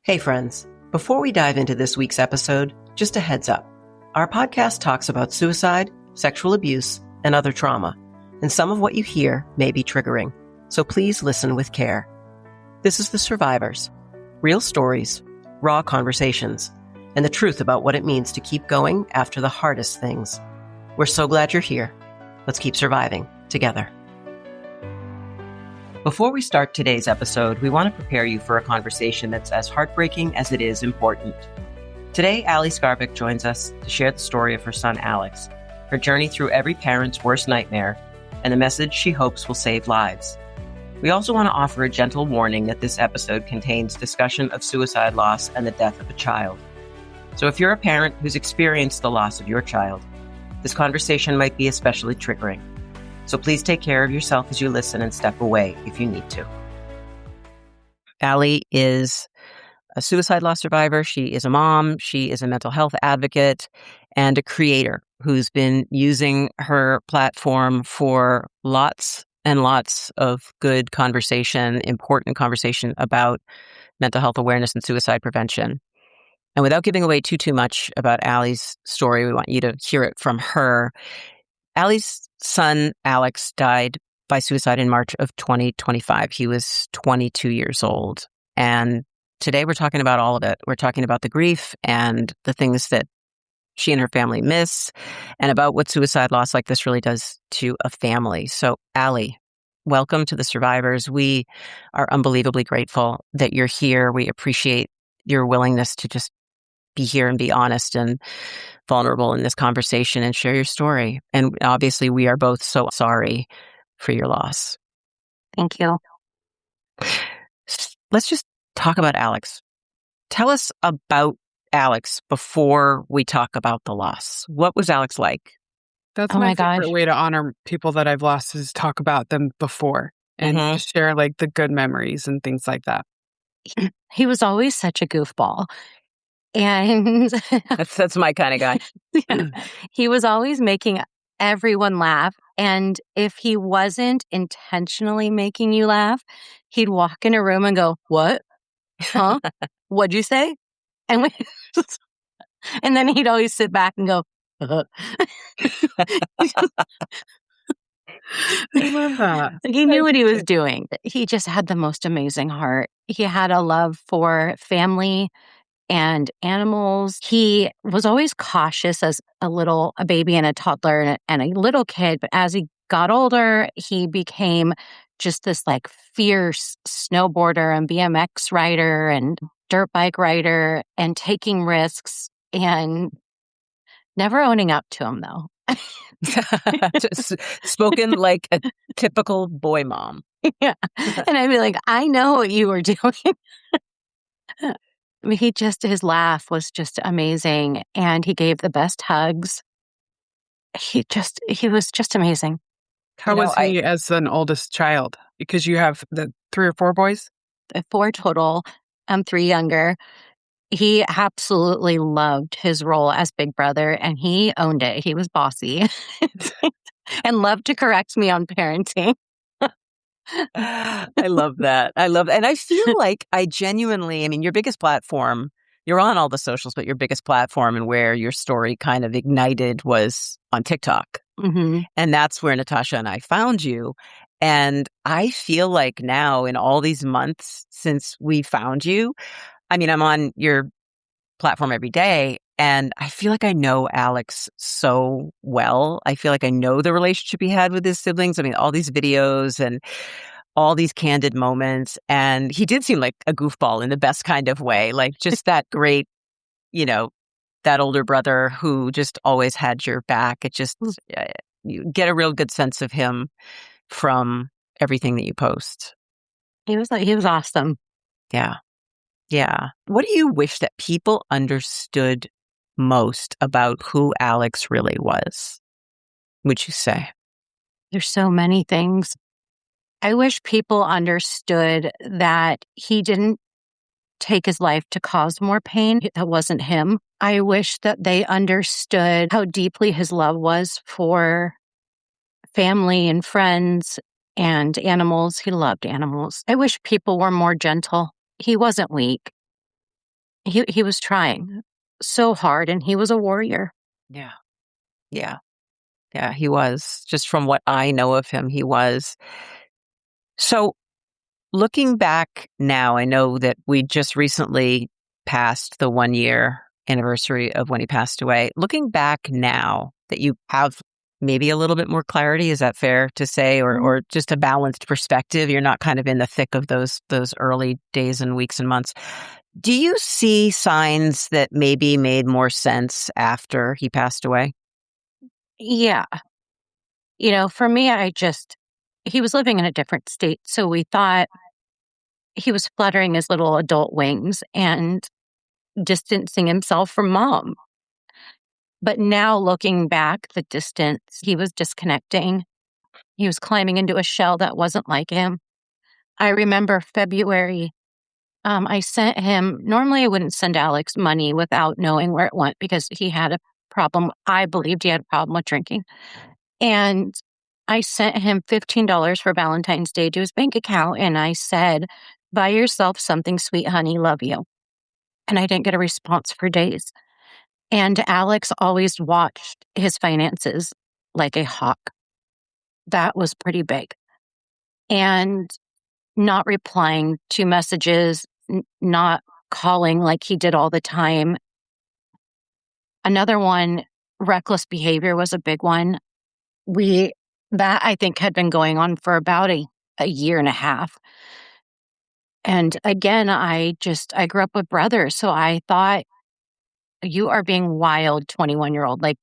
Hey friends, before we dive into this week's episode, just a heads up. Our podcast talks about suicide, sexual abuse, and other trauma, and some of what you hear may be triggering, so please listen with care. This is The Survivors, real stories, raw conversations, and the truth about what it means to keep going after the hardest things. We're so glad you're here. Let's keep surviving together. Before we start today's episode, we want to prepare you for a conversation that's as heartbreaking as it is important. Today, Allie Skrbek joins us to share the story of her son, Alex, her journey through every parent's worst nightmare, and the message she hopes will save lives. We also want to offer a gentle warning that this episode contains discussion of suicide loss and the death of a child. So if you're a parent who's experienced the loss of your child, this conversation might be especially triggering. So please take care of yourself as you listen and step away if you need to. Allie is a suicide loss survivor. She is a mom. She is a mental health advocate and a creator who's been using her platform for lots and lots of good conversation, important conversation about mental health awareness and suicide prevention. And without giving away too much about Allie's story, we want you to hear it from her. Allie's son, Alex, died by suicide in March of 2025. He was 22 years old. And today we're talking about all of it. We're talking about the grief and the things that she and her family miss, and about what suicide loss like this really does to a family. So, Allie, welcome to The Survivors. We are unbelievably grateful that you're here. We appreciate your willingness to just be here and be honest and vulnerable in this conversation and share your story. And obviously, we are both so sorry for your loss. Thank you. Let's just talk about Alex. Tell us about Alex before we talk about the loss. What was Alex like? That's my favorite way to honor people that I've lost, is talk about them before and just share like the good memories and things like that. He was always such a goofball. And that's my kind of guy. Yeah. He was always making everyone laugh. And if he wasn't intentionally making you laugh, he'd walk in a room and go, "What? Huh? What'd you say?" And and then he'd always sit back and go, I love that. He knew what he was doing. He just had the most amazing heart. He had a love for family and animals. He was always cautious as a baby and a toddler and a little kid. But as he got older, he became just this like fierce snowboarder and BMX rider and dirt bike rider, and taking risks and never owning up to him, though. Just spoken like a typical boy mom. Yeah. And I'd be like, I know what you were doing. I mean, his laugh was just amazing. And he gave the best hugs. He was just amazing. How was he as an oldest child? Because you have the 3 or 4 boys? 4 total. 3 younger. He absolutely loved his role as big brother, and he owned it. He was bossy and loved to correct me on parenting. I love that. And I feel like I mean, your biggest platform, you're on all the socials, but your biggest platform and where your story kind of ignited was on TikTok. Mm-hmm. And that's where Natasha and I found you. And I feel like now, in all these months since we found you, I mean, I'm on your platform every day, and I feel like I know Alex so well. I feel like I know the relationship he had with his siblings. I mean, all these videos and all these candid moments. And he did seem like a goofball in the best kind of way, like just that great, that older brother who just always had your back. It just, you get a real good sense of him from everything that you post. He was awesome. Yeah. Yeah. What do you wish that people understood most about who Alex really was, would you say? There's so many things. I wish people understood that he didn't take his life to cause more pain. That wasn't him. I wish that they understood how deeply his love was for family and friends and animals. He loved animals. I wish people were more gentle. He wasn't weak. He was trying so hard, and he was a warrior. Yeah. Yeah. Yeah, he was. Just from what I know of him, he was. So, looking back now, I know that we just recently passed the 1-year anniversary of when he passed away. Looking back now that you have maybe a little bit more clarity, is that fair to say, or just a balanced perspective? You're not kind of in the thick of those early days and weeks and months. Do you see signs that maybe made more sense after he passed away? Yeah. For me, he was living in a different state. So we thought he was fluttering his little adult wings and distancing himself from mom. But now looking back, the distance, he was disconnecting. He was climbing into a shell that wasn't like him. I remember February, I sent him, normally I wouldn't send Alex money without knowing where it went because he had a problem. I believed he had a problem with drinking. And I sent him $15 for Valentine's Day to his bank account. And I said, buy yourself something sweet, honey, love you. And I didn't get a response for days. And Alex always watched his finances like a hawk. That was pretty big. And not replying to messages, not calling like he did all the time. Another one, reckless behavior was a big one. That I think had been going on for about a year and a half. And again, I grew up with brothers. So I thought, you are being wild, 21-year-old, like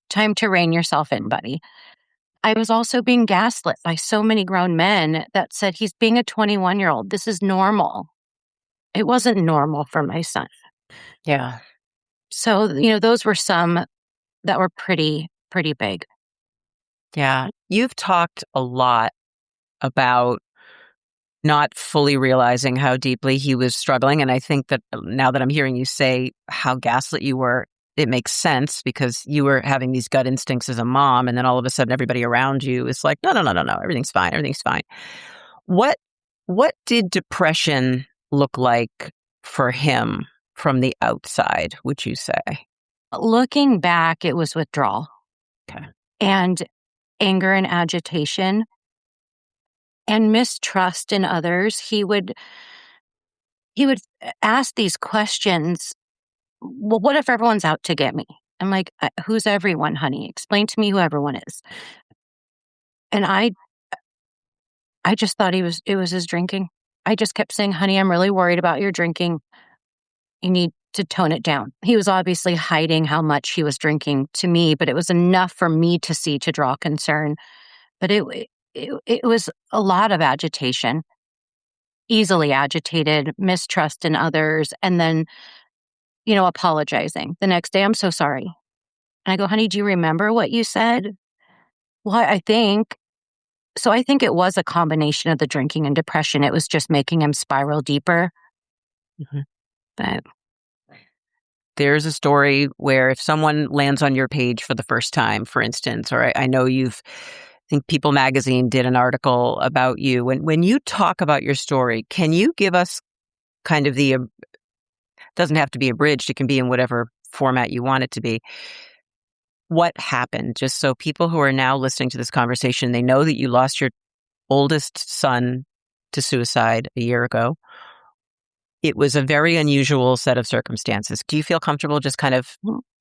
time to rein yourself in, buddy. I was also being gaslit by so many grown men that said, he's being a 21-year-old. This is normal. It wasn't normal for my son. Yeah. So, those were some that were pretty big. Yeah. You've talked a lot about not fully realizing how deeply he was struggling. And I think that now that I'm hearing you say how gaslit you were, it makes sense because you were having these gut instincts as a mom. And then all of a sudden, everybody around you is like, no, everything's fine. Everything's fine. What did depression look like for him from the outside, would you say? Looking back, it was withdrawal. Okay. And anger and agitation and mistrust in others. He would ask these questions. Well, what if everyone's out to get me? I'm like, who's everyone, honey? Explain to me who everyone is. And I just thought it was his drinking. I just kept saying, honey, I'm really worried about your drinking. You need to tone it down. He was obviously hiding how much he was drinking to me, but it was enough for me to see to draw concern. But it was a lot of agitation, easily agitated, mistrust in others, and then, apologizing. The next day, I'm so sorry. And I go, honey, do you remember what you said? Well, I think. So I think it was a combination of the drinking and depression. It was just making him spiral deeper. Mm-hmm. But there's a story where if someone lands on your page for the first time, for instance, or I know I think People Magazine did an article about you. When you talk about your story, can you give us kind of doesn't have to be abridged, it can be in whatever format you want it to be. What happened? Just so people who are now listening to this conversation, they know that you lost your oldest son to suicide a year ago. It was a very unusual set of circumstances. Do you feel comfortable just kind of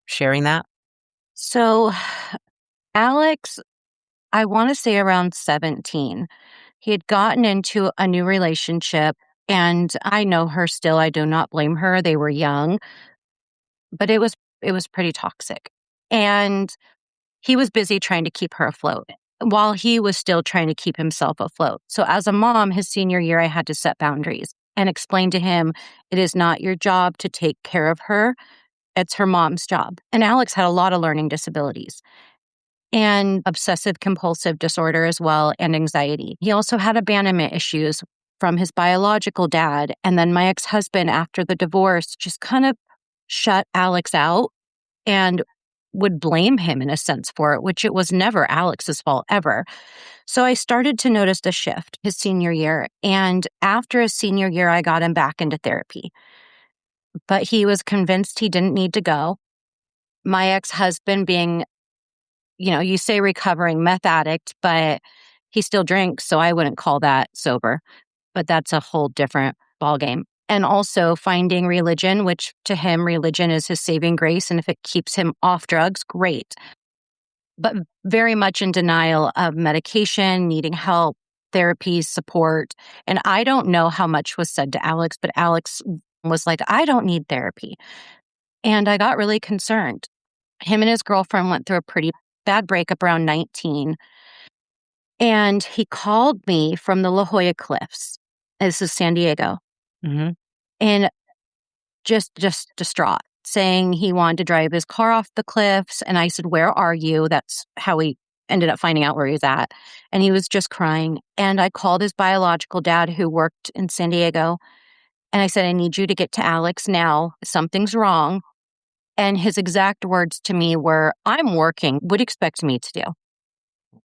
sharing that? So, Alex, I want to say around 17, he had gotten into a new relationship, and I know her still. I do not blame her. They were young, but it was pretty toxic. And he was busy trying to keep her afloat while he was still trying to keep himself afloat. So as a mom, his senior year, I had to set boundaries and explain to him, it is not your job to take care of her. It's her mom's job. And Alex had a lot of learning disabilities and obsessive compulsive disorder as well, and anxiety. He also had abandonment issues from his biological dad. And then my ex-husband, after the divorce, just kind of shut Alex out and would blame him in a sense for it, which it was never Alex's fault ever. So I started to notice the shift his senior year. And after his senior year, I got him back into therapy. but he was convinced he didn't need to go. My ex-husband being, you say recovering meth addict, but he still drinks, so I wouldn't call that sober. But that's a whole different ballgame. And also finding religion, which to him, religion is his saving grace. And if it keeps him off drugs, great. But very much in denial of medication, needing help, therapy, support. And I don't know how much was said to Alex, but Alex was like, I don't need therapy. And I got really concerned. Him and his girlfriend went through a pretty bad breakup around 19. And he called me from the La Jolla Cliffs. This is San Diego. Mm-hmm. And just distraught, saying he wanted to drive his car off the cliffs. And I said, where are you? That's how we ended up finding out where he was at. And he was just crying. And I called his biological dad who worked in San Diego. And I said, I need you to get to Alex now. Something's wrong. And his exact words to me were, I'm working. What do you expect me to do?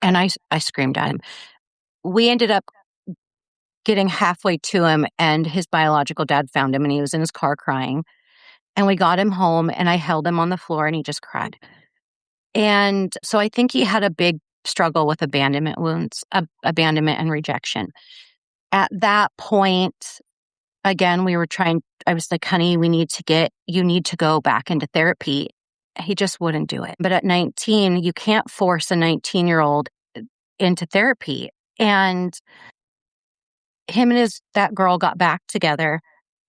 And I screamed at him. We ended up getting halfway to him, and his biological dad found him, and he was in his car crying. And we got him home, and I held him on the floor, and he just cried. And so I think he had a big struggle with abandonment wounds, abandonment and rejection. At that point, again, I was like, honey, you need to go back into therapy. He just wouldn't do it. But at 19, you can't force a 19-year-old into therapy. And him and that girl got back together,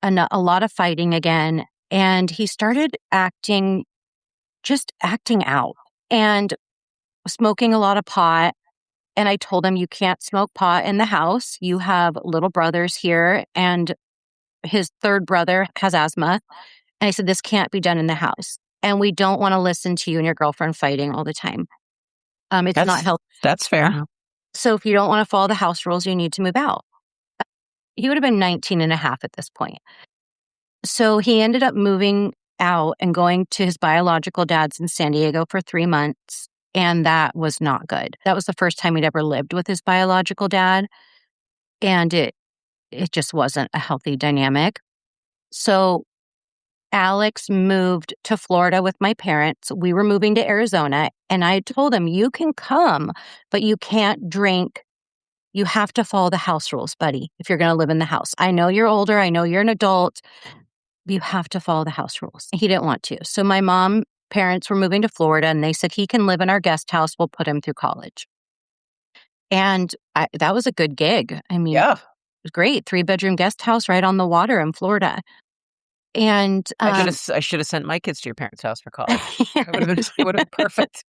and a lot of fighting again. And he started acting out and smoking a lot of pot. And I told him, you can't smoke pot in the house. You have little brothers here, and his third brother has asthma. And I said, this can't be done in the house. And we don't want to listen to you and your girlfriend fighting all the time. It's not healthy. That's fair. So if you don't want to follow the house rules, you need to move out. He would have been 19 and a half at this point. So he ended up moving out and going to his biological dad's in San Diego for 3 months. And that was not good. That was the first time he'd ever lived with his biological dad. And it just wasn't a healthy dynamic. So Alex moved to Florida with my parents. We were moving to Arizona. And I told him, you can come, but you can't drink. You have to follow the house rules, buddy, if you're going to live in the house. I know you're older. I know you're an adult. You have to follow the house rules. He didn't want to. So my parents were moving to Florida, and they said, he can live in our guest house. We'll put him through college. And that was a good gig. I mean, yeah, it was great. 3-bedroom guest house right on the water in Florida. And I should have sent my kids to your parents' house for college. It would have been perfect.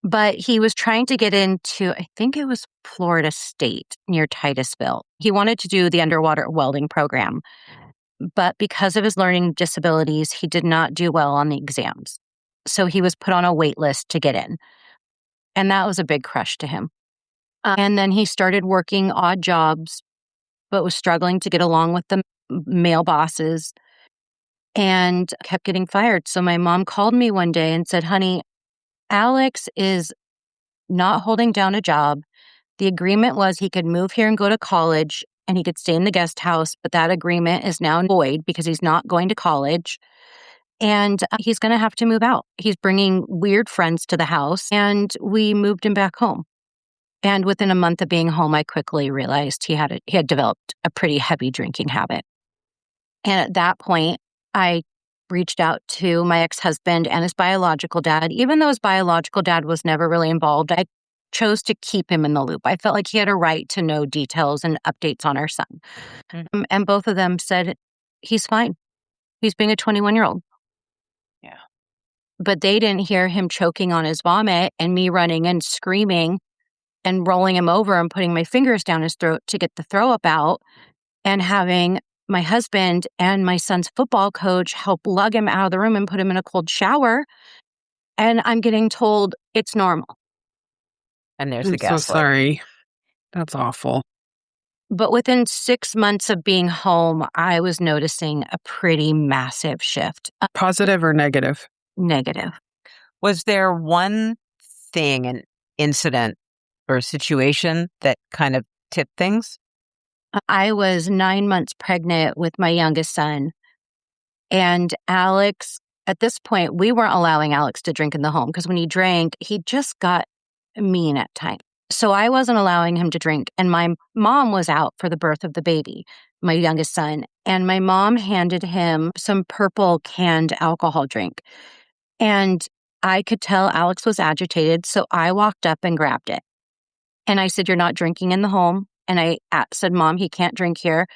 But he was trying to get into, I think it was Florida State near Titusville. He wanted to do the underwater welding program. But because of his learning disabilities, he did not do well on the exams. So he was put on a wait list to get in. And that was a big crush to him. And then he started working odd jobs, but was struggling to get along with the male bosses and kept getting fired. So my mom called me one day and said, honey, Alex is not holding down a job. The agreement was he could move here and go to college, and he could stay in the guest house, but that agreement is now void because he's not going to college. And he's going to have to move out. He's bringing weird friends to the house, and we moved him back home. And within a month of being home, I quickly realized he had developed a pretty heavy drinking habit. And at that point, I reached out to my ex-husband and his biological dad. Even though his biological dad was never really involved, I chose to keep him in the loop. I felt like he had a right to know details and updates on our son. Mm-hmm. And both of them said, he's fine. He's being a 21-year-old. Yeah. But they didn't hear him choking on his vomit and me running and screaming and rolling him over and putting my fingers down his throat to get the throw up out, and having my husband and my son's football coach help lug him out of the room and put him in a cold shower. And I'm getting told it's normal. And there's the gaslight. I'm so sorry. That's awful. But within 6 months of being home, I was noticing a pretty massive shift. Positive or negative? Negative. Was there one thing, an incident or situation that kind of tipped things? I was 9 months pregnant with my youngest son. And Alex, at this point, we weren't allowing Alex to drink in the home because when he drank, he just got mean at times. So I wasn't allowing him to drink. And my mom was out for the birth of the baby, my youngest son. And my mom handed him some purple canned alcohol drink. And I could tell Alex was agitated. So I walked up and grabbed it. And I said, "You're not drinking in the home." And I said, "Mom, he can't drink here."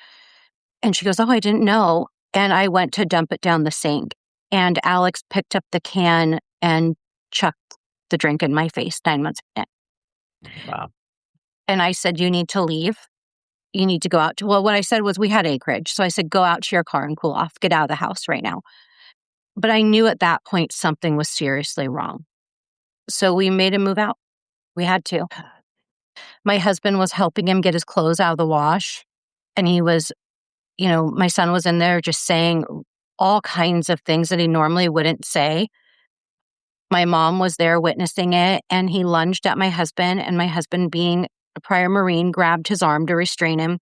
And she goes, "Oh, I didn't know." And I went to dump it down the sink. And Alex picked up the can and chucked the drink in my face 9 months in. Wow. And I said, "You need to leave. You need to go out." Well, what I said was we had acreage. So I said, "Go out to your car and cool off. Get out of the house right now." But I knew at that point something was seriously wrong. So we made him move out. We had to. My husband was helping him get his clothes out of the wash. And he was, my son was in there just saying all kinds of things that he normally wouldn't say. My mom was there witnessing it, and he lunged at my husband, and my husband, being a prior Marine, grabbed his arm to restrain him.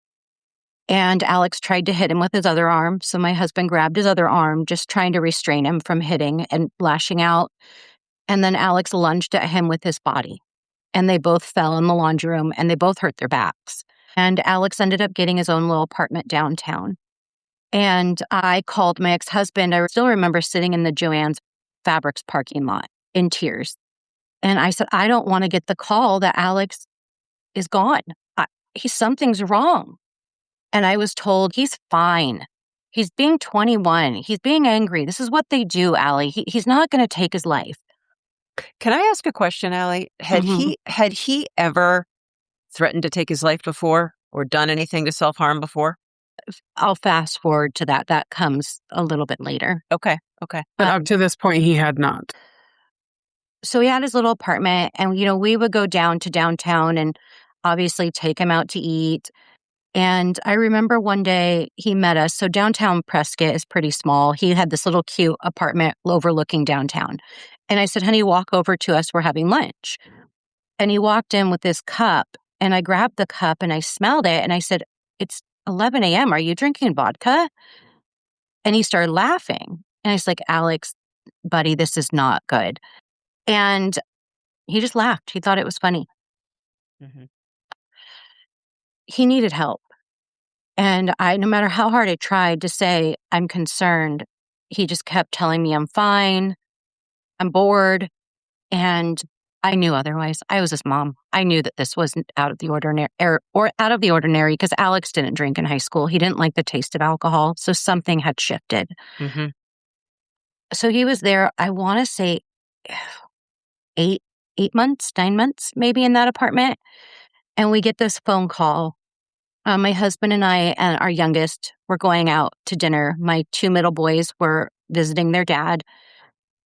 And Alex tried to hit him with his other arm. So my husband grabbed his other arm, just trying to restrain him from hitting and lashing out. And then Alex lunged at him with his body. And they both fell in the laundry room, and they both hurt their backs. And Alex ended up getting his own little apartment downtown. And I called my ex-husband. I still remember sitting in the Joann's Fabrics parking lot in tears. And I said, "I don't want to get the call that Alex is gone. Something's wrong." And I was told, "He's fine. He's being 21. He's being angry. This is what they do, Allie. He's not going to take his life." Can I ask a question, Allie? Had he ever threatened to take his life before or done anything to self-harm before? I'll fast forward to that. That comes a little bit later. Okay. But up to this point, he had not. So he had his little apartment, and, we would go down to downtown and obviously take him out to eat. And I remember one day he met us. So downtown Prescott is pretty small. He had this little cute apartment overlooking downtown. And I said, "Honey, walk over to us. We're having lunch." And he walked in with this cup, and I grabbed the cup and I smelled it. And I said, "It's 11 a.m. Are you drinking vodka?" And he started laughing. And I was like, "Alex, buddy, this is not good." And he just laughed. He thought it was funny. Mm-hmm. He needed help. And no matter how hard I tried to say, "I'm concerned," he just kept telling me, "I'm fine. I'm bored." And I knew otherwise. I was his mom. I knew that this wasn't out of the ordinary, or out of the ordinary, because Alex didn't drink in high school. He didn't like the taste of alcohol. So something had shifted. Mm-hmm. So he was there, I want to say 9 months, maybe, in that apartment. And we get this phone call. My husband and I and our youngest were going out to dinner. My 2 middle boys were visiting their dad.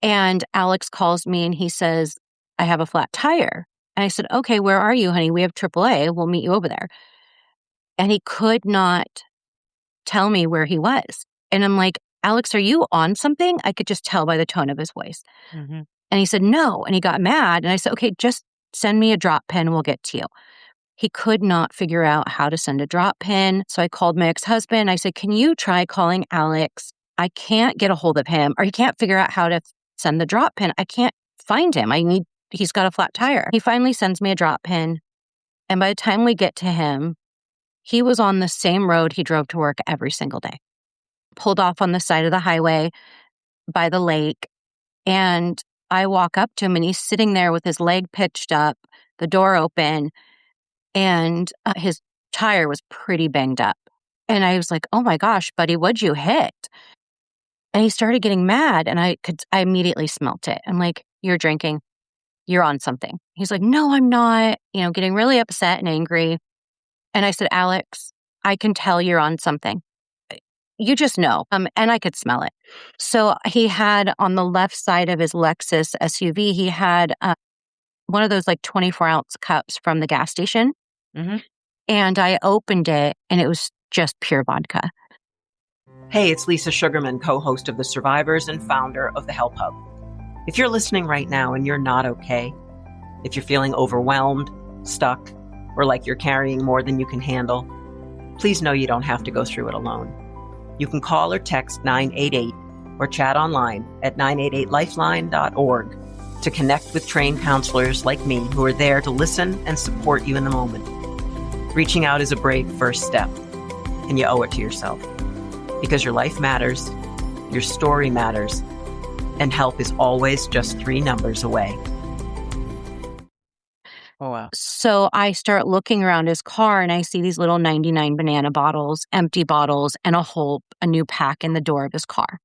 And Alex calls me and he says, "I have a flat tire." And I said, "Okay, where are you, honey? We have AAA. We'll meet you over there." And he could not tell me where he was. And I'm like, "Alex, are you on something?" I could just tell by the tone of his voice. Mm-hmm. And he said, "No." And he got mad. And I said, "Okay, just send me a drop pin. We'll get to you." He could not figure out how to send a drop pin. So I called my ex-husband. I said, "Can you try calling Alex? I can't get a hold of him, or he can't figure out how to send the drop pin. I can't find him. He's got a flat tire." He finally sends me a drop pin. And by the time we get to him, he was on the same road he drove to work every single day. Pulled off on the side of the highway by the lake. And I walk up to him and he's sitting there with his leg pitched up, the door open, and his tire was pretty banged up. And I was like, "Oh my gosh, buddy, what'd you hit?" And he started getting mad, and I immediately smelt it. I'm like, "You're drinking. You're on something." He's like, "No, I'm not," getting really upset and angry. And I said, "Alex, I can tell you're on something. You just know." And I could smell it. So he had, on the left side of his Lexus SUV, he had one of those 24-ounce cups from the gas station. Mm-hmm. And I opened it, and it was just pure vodka. Hey, it's Lisa Sugarman, co-host of The Survivors and founder of the HelpHUB. If you're listening right now and you're not okay, if you're feeling overwhelmed, stuck, or like you're carrying more than you can handle, please know you don't have to go through it alone. You can call or text 988 or chat online at 988lifeline.org to connect with trained counselors like me who are there to listen and support you in the moment. Reaching out is a brave first step, and you owe it to yourself. Because your life matters, your story matters, and help is always just 3 numbers away. Oh, wow. So I start looking around his car and I see these little 99 banana bottles, empty bottles, and a new pack in the door of his car.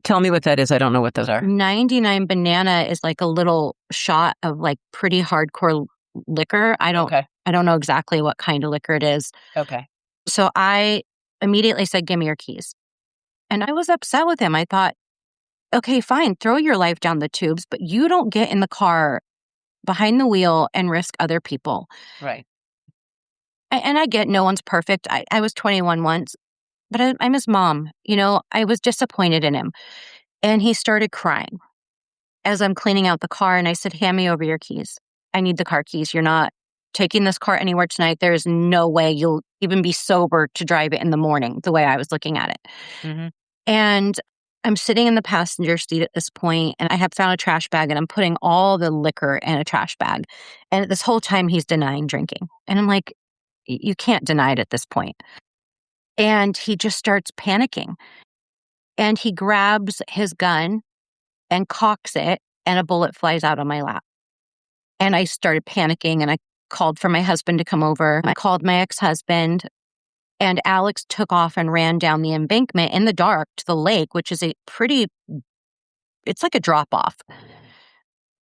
Tell me what that is. I don't know what those are. 99 banana is like a little shot of like pretty hardcore liquor. I don't know exactly what kind of liquor it is. Okay. So I immediately said, "Give me your keys." And I was upset with him. I thought, okay, fine, throw your life down the tubes, but you don't get in the car behind the wheel and risk other people. Right. And I get no one's perfect. I was 21 once, but I'm his mom. I was disappointed in him. And he started crying as I'm cleaning out the car. And I said, "Hand me over your keys. I need the car keys. You're not taking this car anywhere tonight. There is no way you'll even be sober to drive it in the morning," the way I was looking at it. Mm-hmm. And I'm sitting in the passenger seat at this point, and I have found a trash bag, and I'm putting all the liquor in a trash bag. And this whole time, he's denying drinking. And I'm like, you can't deny it at this point. And he just starts panicking. And he grabs his gun and cocks it, and a bullet flies out on my lap. And I started panicking, and I called for my husband to come over. I called my ex-husband, and Alex took off and ran down the embankment in the dark to the lake, which is it's like a drop-off.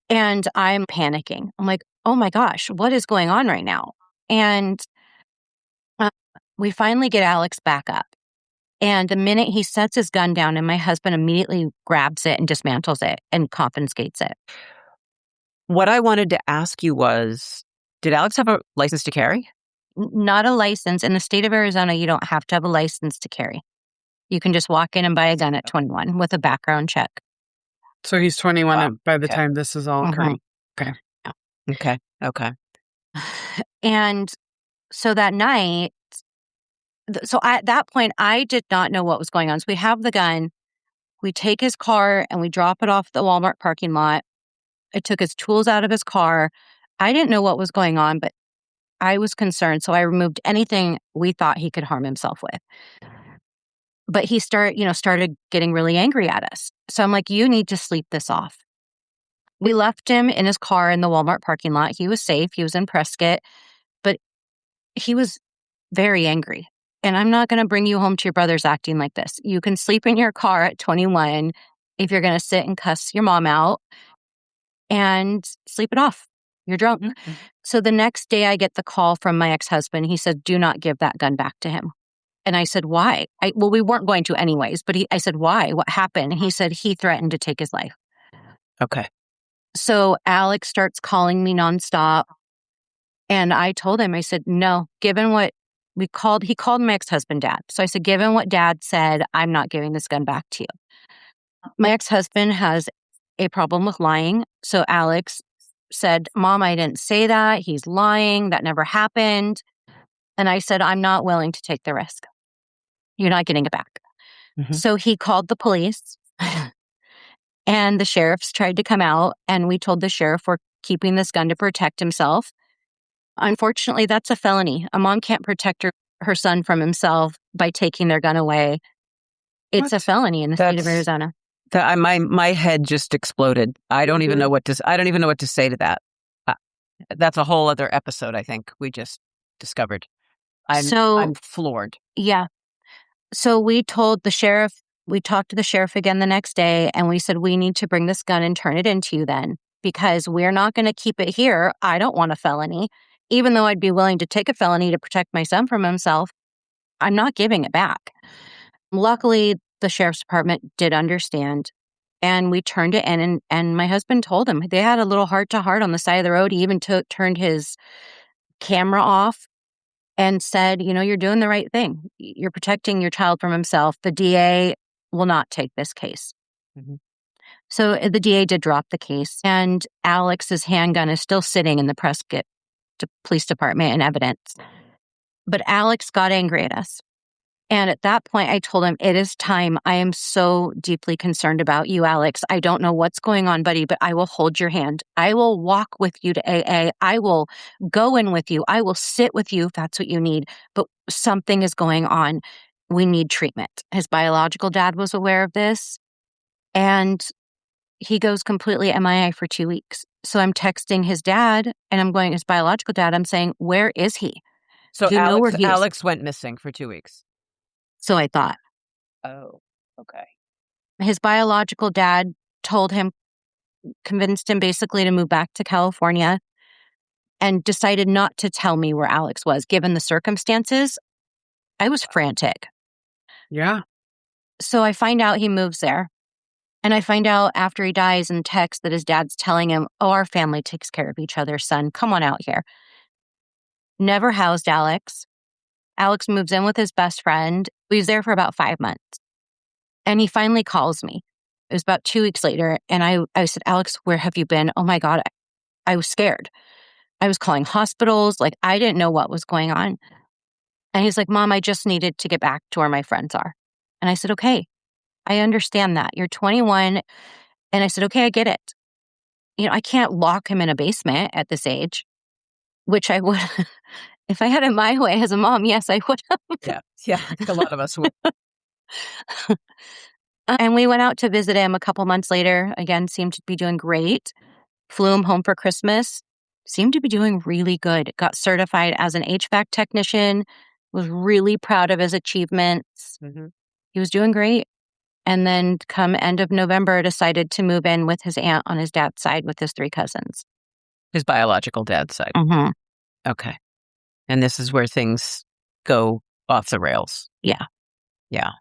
And I'm panicking. I'm like, oh my gosh, what is going on right now? And we finally get Alex back up. And the minute he sets his gun down, and my husband immediately grabs it and dismantles it and confiscates it. What I wanted to ask you was, did Alex have a license to carry? Not a license. In the state of Arizona, you don't have to have a license to carry. You can just walk in and buy a gun at 21 with a background check. So he's 21 by the time this is all occurring. Okay. And so that night, at that point, I did not know what was going on. So we have the gun, we take his car and we drop it off the Walmart parking lot. I took his tools out of his car. I didn't know what was going on, but I was concerned. So I removed anything we thought he could harm himself with. But he started getting really angry at us. So I'm like, you need to sleep this off. We left him in his car in the Walmart parking lot. He was safe. He was in Prescott, but he was very angry. And I'm not going to bring you home to your brothers acting like this. You can sleep in your car at 21 if you're going to sit and cuss your mom out and sleep it off. You're drunk. Mm-hmm. So the next day I get the call from my ex-husband. He said, "Do not give that gun back to him." And I said, "Why?" We weren't going to anyways, but I said, "Why? What happened?" And he said he threatened to take his life. Okay. So Alex starts calling me nonstop. And I told him, I said, no, given what he called my ex-husband Dad. So I said, given what Dad said, I'm not giving this gun back to you. My ex-husband has a problem with lying. So Alex said, "Mom, I didn't say that. He's lying. That never happened." And I said, "I'm not willing to take the risk. You're not getting it back." Mm-hmm. So he called the police and the sheriffs tried to come out, and we told the sheriff we're keeping this gun to protect himself. Unfortunately, that's a felony. A mom can't protect her son from himself by taking their gun away. It's a felony in the state of Arizona. My head just exploded. I don't even know what to say to that. That's a whole other episode, I think, we just discovered. I'm floored. Yeah. So we told the sheriff, we talked to the sheriff again the next day, and we said, we need to bring this gun and turn it into you then, because we're not going to keep it here. I don't want a felony. Even though I'd be willing to take a felony to protect my son from himself, I'm not giving it back. Luckily, the sheriff's department did understand, and we turned it in, and my husband told him. They had a little heart-to-heart on the side of the road. He even turned his camera off and said, you're doing the right thing. You're protecting your child from himself. The DA will not take this case. Mm-hmm. So the DA did drop the case, and Alex's handgun is still sitting in the Prescott Police Department in evidence. But Alex got angry at us. And at that point, I told him, it is time. I am so deeply concerned about you, Alex. I don't know what's going on, buddy, but I will hold your hand. I will walk with you to AA. I will go in with you. I will sit with you if that's what you need. But something is going on. We need treatment. His biological dad was aware of this, and he goes completely MIA for 2 weeks. So I'm texting his dad, and I'm going, his biological dad, I'm saying, where is he? So You know where he is. Alex went missing for 2 weeks. So I thought. Oh, okay. His biological dad told him, convinced him basically to move back to California, and decided not to tell me where Alex was. Given the circumstances, I was frantic. Yeah. So I find out he moves there. And I find out after he dies in text that his dad's telling him, oh, our family takes care of each other, son. Come on out here. Never housed Alex. Alex moves in with his best friend. He was there for about 5 months. And he finally calls me. It was about 2 weeks later. And I said, Alex, where have you been? Oh my God, I was scared. I was calling hospitals. Like, I didn't know what was going on. And he's like, Mom, I just needed to get back to where my friends are. And I said, okay, I understand that. You're 21. And I said, okay, I get it. You know, I can't lock him in a basement at this age, which I would, if I had it my way as a mom, yes, I would have. Yeah, I think a lot of us would. And we went out to visit him a couple months later. Again, seemed to be doing great. Flew him home for Christmas. Seemed to be doing really good. Got certified as an HVAC technician. Was really proud of his achievements. Mm-hmm. He was doing great. And then come end of November, decided to move in with his aunt on his dad's side with his 3 cousins. His biological dad's side. Mm-hmm. Okay. And this is where things go off the rails. Yeah. Yeah.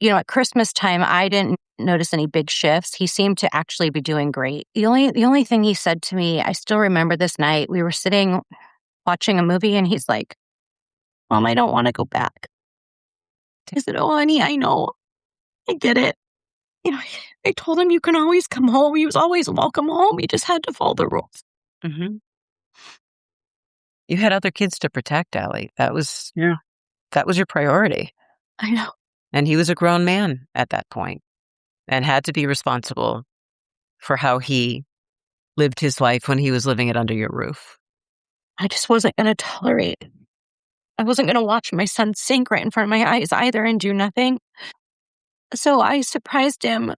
You know, at Christmas time, I didn't notice any big shifts. He seemed to actually be doing great. The only thing he said to me, I still remember this night, we were sitting watching a movie and he's like, Mom, I don't want to go back. I said, oh, honey, I know. I get it. You know, I told him you can always come home. He was always welcome home. He just had to follow the rules. Mm-hmm. You had other kids to protect, Allie. That was your priority. I know. And he was a grown man at that point and had to be responsible for how he lived his life when he was living it under your roof. I just wasn't going to tolerate it. I wasn't going to watch my son sink right in front of my eyes either and do nothing. So I surprised him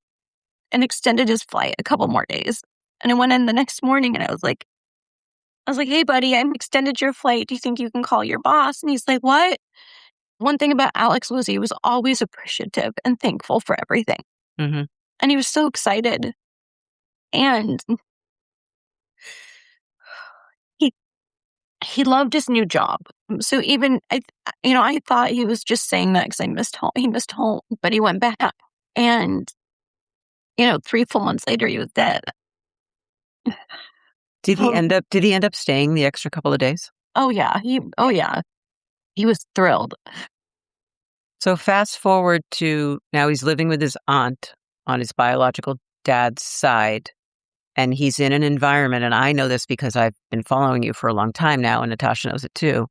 and extended his flight a couple more days. And I went in the next morning and I was like, hey, buddy, I extended your flight. Do you think you can call your boss? And he's like, what? One thing about Alex was he was always appreciative and thankful for everything. Mm-hmm. And he was so excited. And he loved his new job. So even, I thought he was just saying that because I missed home. He missed home, but he went back. And, 3 full months later, he was dead. Did he end up staying the extra couple of days? Oh, yeah. He was thrilled. So fast forward to now he's living with his aunt on his biological dad's side. And he's in an environment, and I know this because I've been following you for a long time now, and Natasha knows it too.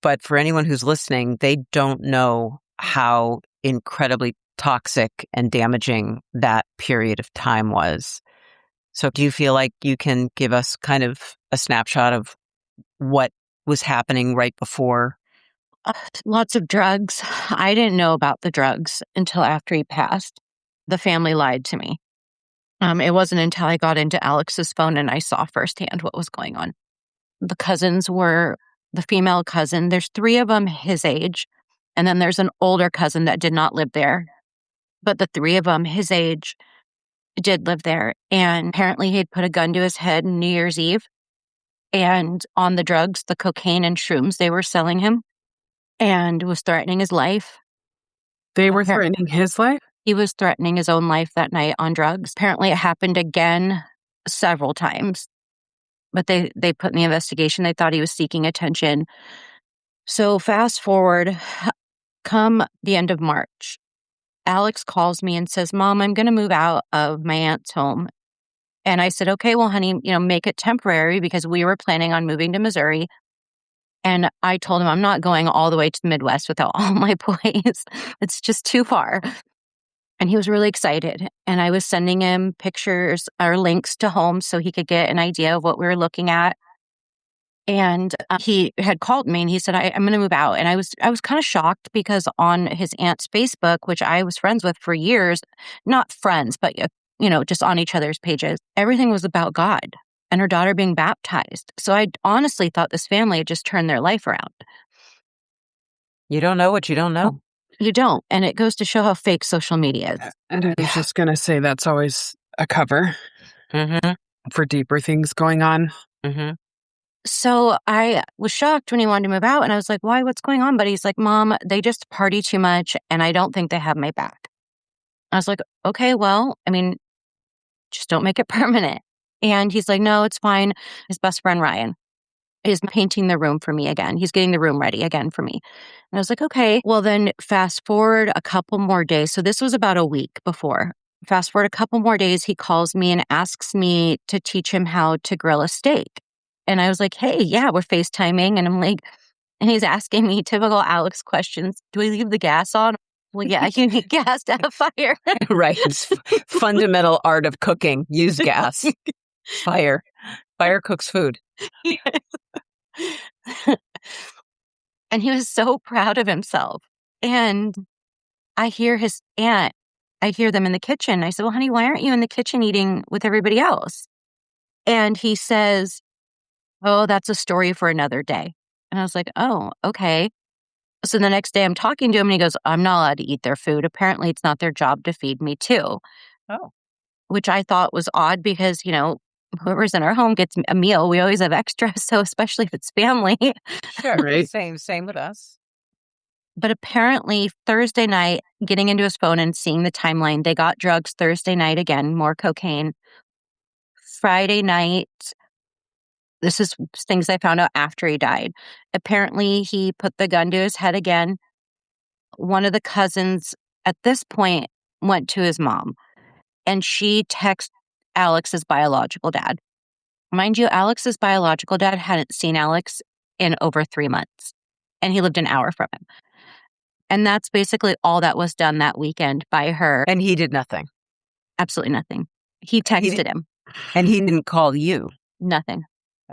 But for anyone who's listening, they don't know how incredibly toxic and damaging that period of time was. So do you feel like you can give us kind of a snapshot of what was happening right before? Lots of drugs. I didn't know about the drugs until after he passed. The family lied to me. It wasn't until I got into Alex's phone and I saw firsthand what was going on. The cousins were the female cousin. There's 3 of them his age. And then there's an older cousin that did not live there. But the 3 of them his age did live there. And apparently he'd put a gun to his head on New Year's Eve. And on the drugs, the cocaine and shrooms they were selling him, and was threatening his life. They were threatening his life? He was threatening his own life that night on drugs. Apparently it happened again several times. But they put in the investigation, they thought he was seeking attention. So fast forward, come the end of March, Alex calls me and says, Mom, I'm going to move out of my aunt's home. And I said, okay, well, honey, make it temporary because we were planning on moving to Missouri. And I told him, I'm not going all the way to the Midwest without all my boys. It's just too far. And he was really excited. And I was sending him pictures or links to homes so he could get an idea of what we were looking at. And he had called me and he said, I'm going to move out. And I was kind of shocked because on his aunt's Facebook, which I was friends with for years, not friends, but, just on each other's pages, everything was about God and her daughter being baptized. So I honestly thought this family had just turned their life around. You don't know what you don't know. You don't. And it goes to show how fake social media is. And I was just going to say that's always a cover for deeper things going on. Mm-hmm. So I was shocked when he wanted to move out. And I was like, why? What's going on? But he's like, Mom, they just party too much. And I don't think they have my back. I was like, okay, well, just don't make it permanent. And he's like, no, it's fine. His best friend, Ryan, is painting the room for me again. He's getting the room ready again for me. And I was like, okay, well then fast forward a couple more days. So this was about a week before. Fast forward a couple more days, he calls me and asks me to teach him how to grill a steak. And I was like, hey, yeah, we're FaceTiming. And I'm like, and he's asking me typical Alex questions. Do we leave the gas on? Well, yeah, you need gas to have fire. Right. It's fundamental art of cooking. Use gas. Fire. Fire cooks food. And he was so proud of himself. And I hear his aunt, I hear them in the kitchen. I said, well, honey, why aren't you in the kitchen eating with everybody else? And he says, oh, that's a story for another day. And I was like, oh, okay. So the next day I'm talking to him and he goes, I'm not allowed to eat their food. Apparently it's not their job to feed me too. Oh. Which I thought was odd because, whoever's in our home gets a meal. We always have extra. So especially if it's family. Sure. Right. Same with us. But apparently Thursday night, getting into his phone and seeing the timeline, they got drugs Thursday night again, more cocaine. Friday night, this is things I found out after he died. Apparently, he put the gun to his head again. One of the cousins at this point went to his mom, and she texted Alex's biological dad. Mind you, Alex's biological dad hadn't seen Alex in over 3 months, and he lived an hour from him. And that's basically all that was done that weekend by her. And he did nothing? Absolutely nothing. He texted him. And he didn't call you? Nothing.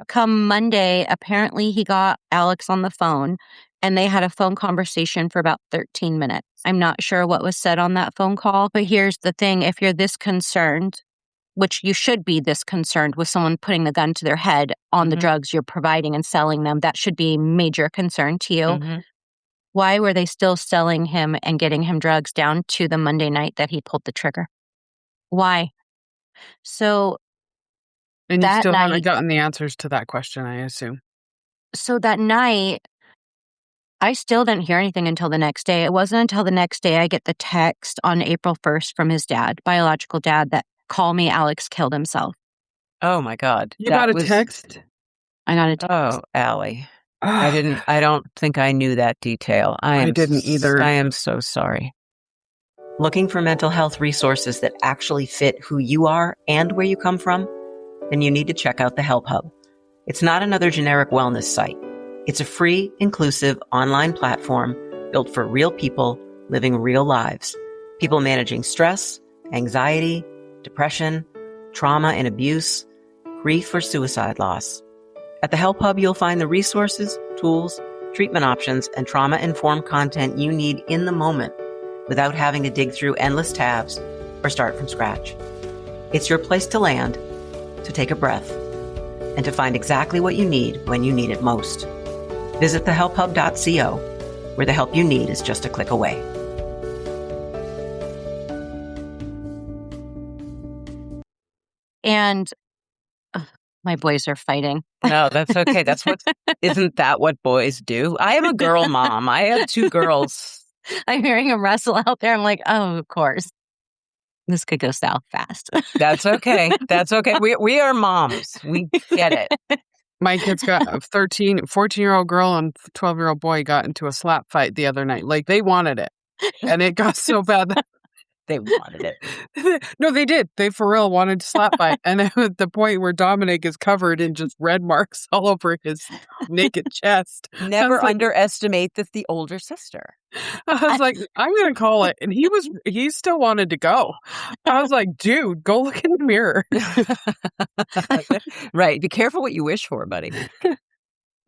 Come Monday, apparently he got Alex on the phone and they had a phone conversation for about 13 minutes. I'm not sure what was said on that phone call, but here's the thing. If you're this concerned, which you should be this concerned with someone putting the gun to their head on the drugs you're providing and selling them, that should be a major concern to you. Why were they still selling him and getting him drugs down to the Monday night that he pulled the trigger? Why? So and you still haven't gotten the answers to that question, I assume. So that night, I still didn't hear anything until the next day. It wasn't until the next day I get the text on April 1st from his dad, biological dad, that call me, Alex killed himself. Oh my God. You got a text? I got a text. Oh, Allie. I don't think I knew that detail. I didn't either. I am so sorry. Looking for mental health resources that actually fit who you are and where you come from? Then you need to check out the HelpHUB. It's not another generic wellness site. It's a free, inclusive online platform built for real people living real lives. People managing stress, anxiety, depression, trauma and abuse, grief or suicide loss. At the HelpHUB, you'll find the resources, tools, treatment options, and trauma-informed content you need in the moment without having to dig through endless tabs or start from scratch. It's your place to land, to take a breath, and to find exactly what you need when you need it most. Visit thehelphub.co, where the help you need is just a click away. And my boys are fighting. No, that's okay. Isn't that what boys do? I am a girl mom. I have 2 girls. I'm hearing them wrestle out there. I'm like, oh, of course. This could go south fast. That's okay. That's okay. We are moms. We get it. My kids got a 14-year-old girl and 12-year-old boy got into a slap fight the other night. Like, they wanted it. And it got so bad that They wanted it. No, they did. They for real wanted to slap fight. And at the point where Dominic is covered in just red marks all over his naked chest. Never underestimate the older sister. I was like, I'm going to call it. And he still wanted to go. I was like, dude, go look in the mirror. Right. Be careful what you wish for, buddy.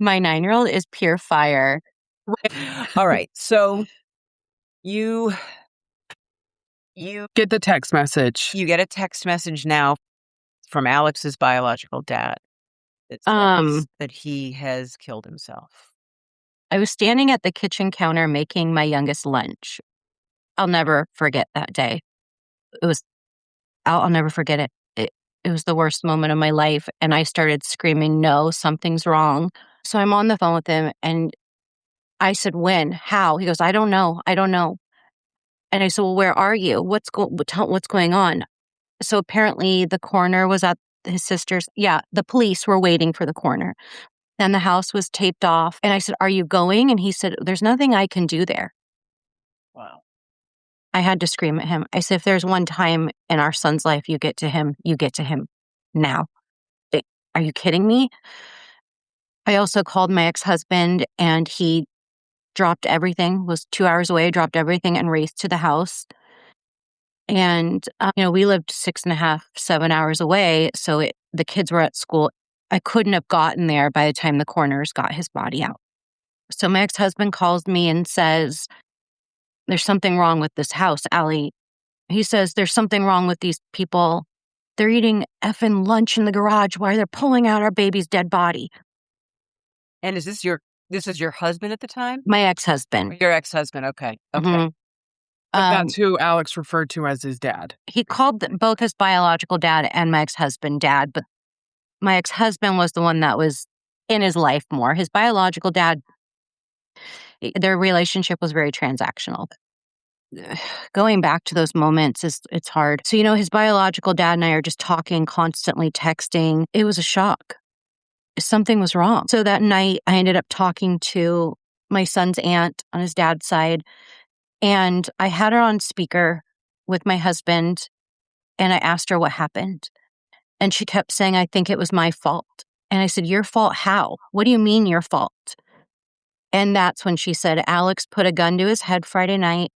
My 9-year-old is pure fire. All right. So you get the text message. You get a text message now from Alex's biological dad that says that he has killed himself. I was standing at the kitchen counter making my youngest lunch. I'll never forget that day. I'll never forget it. It was the worst moment of my life. And I started screaming, no, something's wrong. So I'm on the phone with him and I said, when? How? He goes, I don't know. And I said, well, where are you? What's going on? So apparently the coroner was at his sister's. Yeah, the police were waiting for the coroner. And the house was taped off. And I said, are you going? And he said, there's nothing I can do there. Wow. I had to scream at him. I said, if there's one time in our son's life you get to him now. Are you kidding me? I also called my ex-husband and he dropped everything, was 2 hours away, dropped everything and raced to the house. And, we lived 6.5, 7 hours away. So the kids were at school. I couldn't have gotten there by the time the coroners got his body out. So my ex-husband calls me and says, there's something wrong with this house, Allie. He says, there's something wrong with these people. They're eating effing lunch in the garage while they're pulling out our baby's dead body. And this is your husband at the time? My ex-husband. Your ex-husband. Okay. Mm-hmm. But that's who Alex referred to as his dad. He called both his biological dad and my ex-husband dad, but my ex-husband was the one that was in his life more. His biological dad, their relationship was very transactional. Going back to those moments it's hard. So, his biological dad and I are just talking, constantly texting. It was a shock. Something was wrong. So that night I ended up talking to my son's aunt on his dad's side. And I had her on speaker with my husband and I asked her what happened. And she kept saying, I think it was my fault. And I said, your fault how? What do you mean your fault? And that's when she said, Alex put a gun to his head Friday night.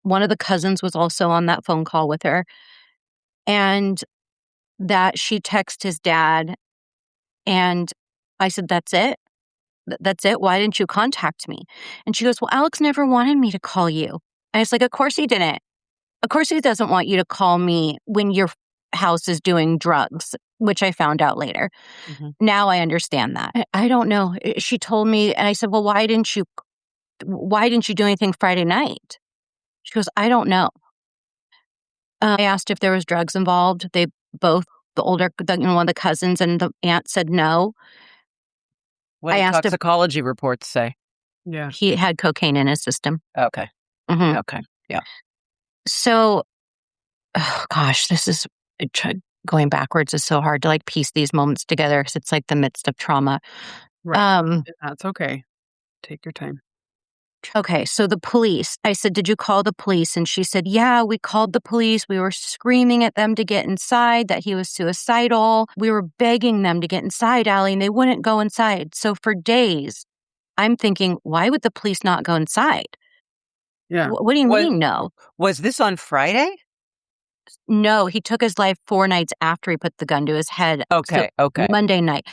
One of the cousins was also on that phone call with her. And that she texted his dad. And I said, that's it? That's it? Why didn't you contact me? And she goes, well, Alex never wanted me to call you. And I was like, of course he didn't. Of course he doesn't want you to call me when your house is doing drugs, which I found out later. Mm-hmm. Now I understand that. I don't know. She told me, and I said, well, why didn't you do anything Friday night? She goes, I don't know. I asked if there was drugs involved. They both, one of the cousins and the aunt said no. What did toxicology reports say? Yeah. He had cocaine in his system. Okay. Mm-hmm. Okay. Yeah. So, gosh, this is going backwards is so hard to piece these moments together because it's like the midst of trauma. Right. That's okay. Take your time. Okay, so the police, I said, did you call the police? And she said, yeah, we called the police. We were screaming at them to get inside, that he was suicidal. We were begging them to get inside, Allie, and they wouldn't go inside. So for days, I'm thinking, why would the police not go inside? Yeah. What do you mean, no? Was this on Friday? No, he took his life 4 nights after he put the gun to his head. Okay, okay. Monday night.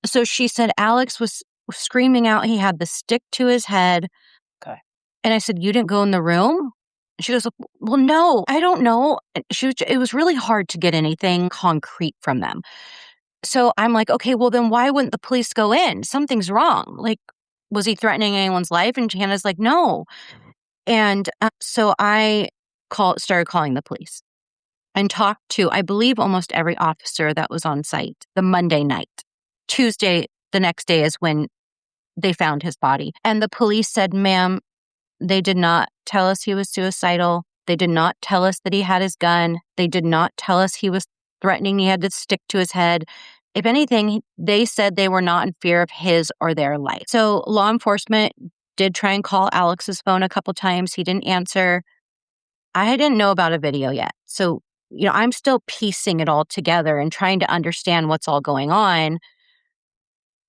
So she said Alex was screaming out. He had the stick to his head. Okay. And I said, you didn't go in the room? She goes, well, no, I don't know. It was really hard to get anything concrete from them. So I'm like, okay, well, then why wouldn't the police go in? Something's wrong. Was he threatening anyone's life? And Hannah's like, no. And so I started calling the police and talked to, I believe, almost every officer that was on site the Monday night. Tuesday, the next day is when they found his body. And the police said, ma'am, they did not tell us he was suicidal. They did not tell us that he had his gun. They did not tell us he was threatening he had to stick to his head. If anything, they said they were not in fear of his or their life. So law enforcement did try and call Alex's phone a couple times. He didn't answer. I didn't know about a video yet. So, I'm still piecing it all together and trying to understand what's all going on.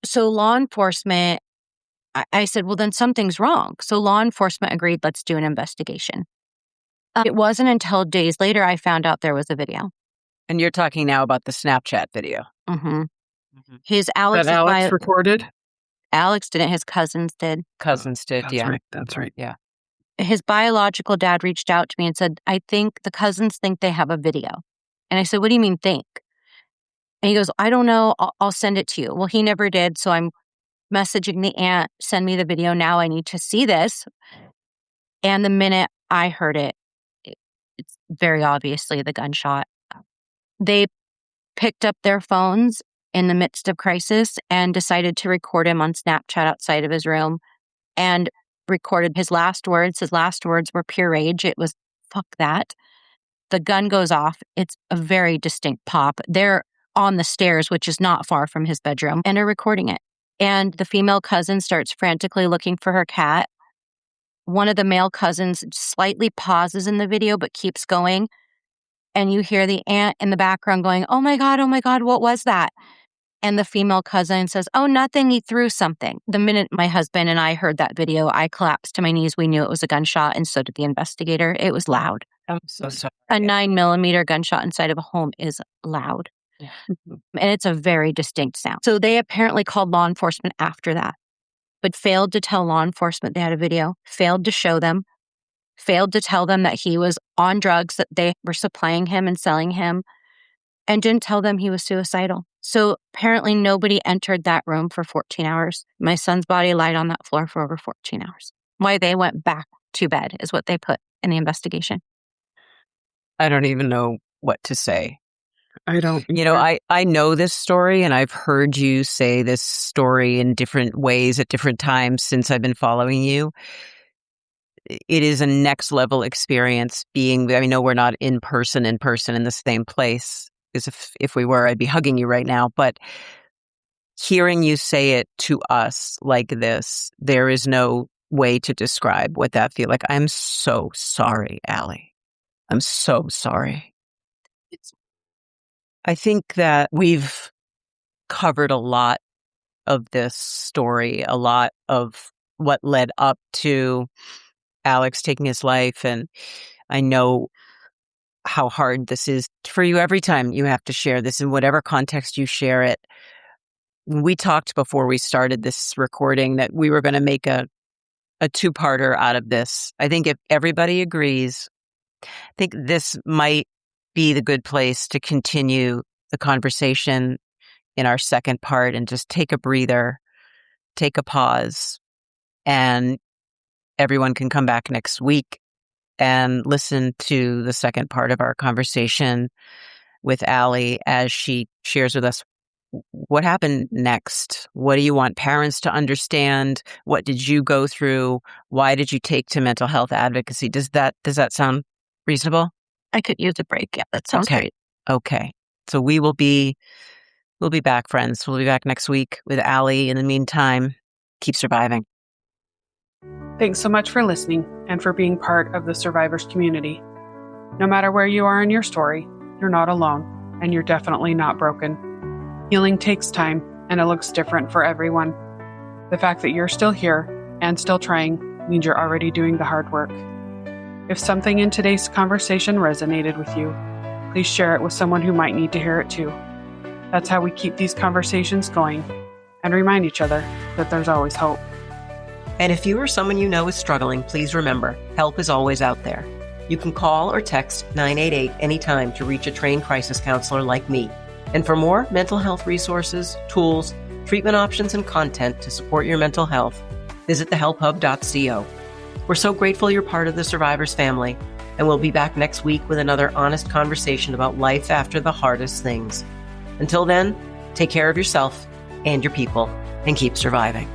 So law enforcement, I said, well, then something's wrong. So law enforcement agreed, let's do an investigation. It wasn't until days later I found out there was a video. And you're talking now about the Snapchat video. Mm-hmm. That Alex recorded? Alex didn't. His cousins did. That's right. Yeah. His biological dad reached out to me and said, I think the cousins think they have a video. And I said, what do you mean think? And he goes, I don't know. I'll send it to you. Well, he never did. So I'm messaging the aunt, send me the video now. I need to see this. And the minute I heard it, it's very obviously the gunshot. They picked up their phones in the midst of crisis and decided to record him on Snapchat outside of his room and recorded his last words. His last words were pure rage. It was, fuck that. The gun goes off. It's a very distinct pop. They're on the stairs, which is not far from his bedroom, and are recording it. And the female cousin starts frantically looking for her cat. One of the male cousins slightly pauses in the video, but keeps going. And you hear the aunt in the background going, oh my God, what was that? And the female cousin says, oh, nothing, he threw something. The minute my husband and I heard that video, I collapsed to my knees. We knew it was a gunshot, and so did the investigator. It was loud. I'm so sorry. A 9mm gunshot inside of a home is loud. Yeah. And it's a very distinct sound. So they apparently called law enforcement after that, but failed to tell law enforcement they had a video, failed to show them, failed to tell them that he was on drugs, that they were supplying him and selling him, and didn't tell them he was suicidal. So apparently nobody entered that room for 14 hours. My son's body lied on that floor for over 14 hours. Why they went back to bed is what they put in the investigation. I don't even know what to say. I don't. I know this story, and I've heard you say this story in different ways at different times since I've been following you. It is a next level experience being, I know we're not in person in the same place, because if we were, I'd be hugging you right now. But hearing you say it to us like this, there is no way to describe what that feels like. I'm so sorry, Allie. I'm so sorry. I think that we've covered a lot of this story, a lot of what led up to Alex taking his life. And I know how hard this is for you every time you have to share this in whatever context you share it. We talked before we started this recording that we were going to make a two-parter out of this. I think if everybody agrees, I think this might be the good place to continue the conversation in our second part and just take a breather, take a pause, and everyone can come back next week and listen to the second part of our conversation with Allie as she shares with us what happened next. What do you want parents to understand? What did you go through? Why did you take to mental health advocacy? Does that sound reasonable? I could use a break. Yeah, that sounds great. Okay. So we'll be back, friends. We'll be back next week with Allie. In the meantime, keep surviving. Thanks so much for listening and for being part of the survivors community. No matter where you are in your story, you're not alone, and you're definitely not broken. Healing takes time, and it looks different for everyone. The fact that you're still here and still trying means you're already doing the hard work. If something in today's conversation resonated with you, please share it with someone who might need to hear it too. That's how we keep these conversations going and remind each other that there's always hope. And if you or someone you know is struggling, please remember, help is always out there. You can call or text 988 anytime to reach a trained crisis counselor like me. And for more mental health resources, tools, treatment options, and content to support your mental health, visit thehelphub.co. We're so grateful you're part of the Survivors family, and we'll be back next week with another honest conversation about life after the hardest things. Until then, take care of yourself and your people, and keep surviving.